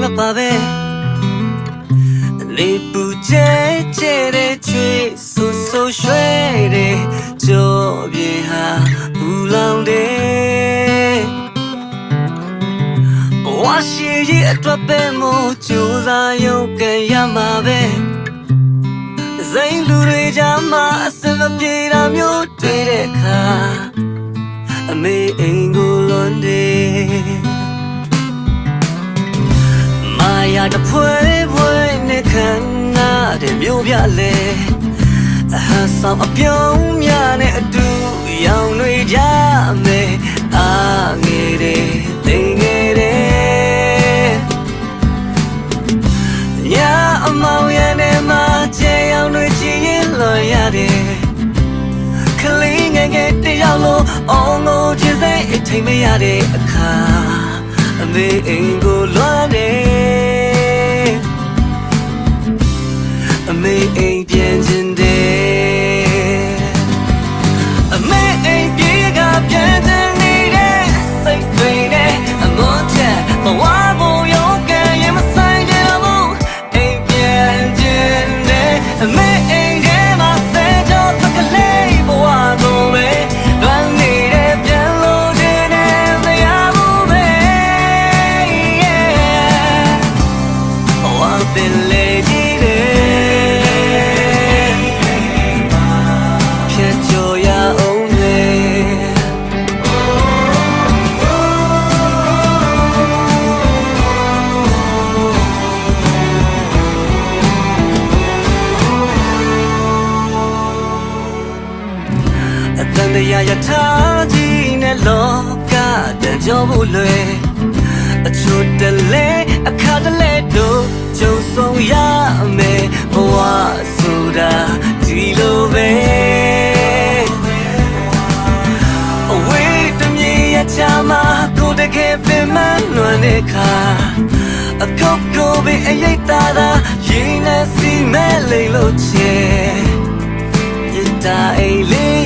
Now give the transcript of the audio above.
မပါပဲလေပူကျဲကျဲတဲ့ချွေဆူဆူရွှဲတဲ့ကြောပြေဟာဘူးလောင်တဲ့ဝါရှိရဲ့အတွက်ပဲမို့ကြိုးစားရုံကန်ရမှာပဲစိတ်လူတွေကြားမှာအစမပြေတာမျိုးတွေ့တဲ့အခါအမေအိမ်ကိုလွန်တယ်မာယာတစ်ဖွဲဖွဲနဲ့ခံနာတဲ့မျိုးပြလဲအဟမ်းဆောင်အပြုံးများနဲ့အတူရောင်တွေကြမယ်အားငယ်တယ်တိမ်ငယ်တယ်ညာအမောင်ရနဲ့မှကျဲရောင်တွေကြည့်ရင်လွန်ရတယ်ကလေးငယ်ငယ်တယောက်လုံးအောင်ကိုချစ်စိတ်အထိန်မရတဲ့အခါအမေအိမ်ကိုလွမ်းတယ်အမေအိမ်ပြန်ချင်တယ်အမေအိမ်ပြေကပြန်ချင်နေတဲ့စိတ်တွေနဲ့အမွန်ချက်ဘဝကိုရောကန်ရင်မဆိုင်ကြဘူးအိမ်ပြန်ချင်တယ်အမေအိမ်ထဲမှာဆယ်ကျော်တကလေးဘဝကိုပဲလွမ်းနေတဲ့ပြန်လို့တဲ့မရဘူးပဲဘဝပင်လေကြီးတယ်ဖြတ်ကျော်ရအောင်လေအတန်တရားရထားကြီးနဲ့လောကတန်ကြောဖို့လွယ်အချို့တလဲအခါတလဲတို့ကြုံဆုံးရမယ်ဘဝဆိုတာဒီလိုပဲအဝေးတမြေရချာမှာကိုတကယ်ပင်မလွန်တဲ့ခါအကုတ်ကိုပဲအရိတ်သားသာရင်းနဲ့စီမဲလိမ့်လို့ချေရတာအိမ်လေး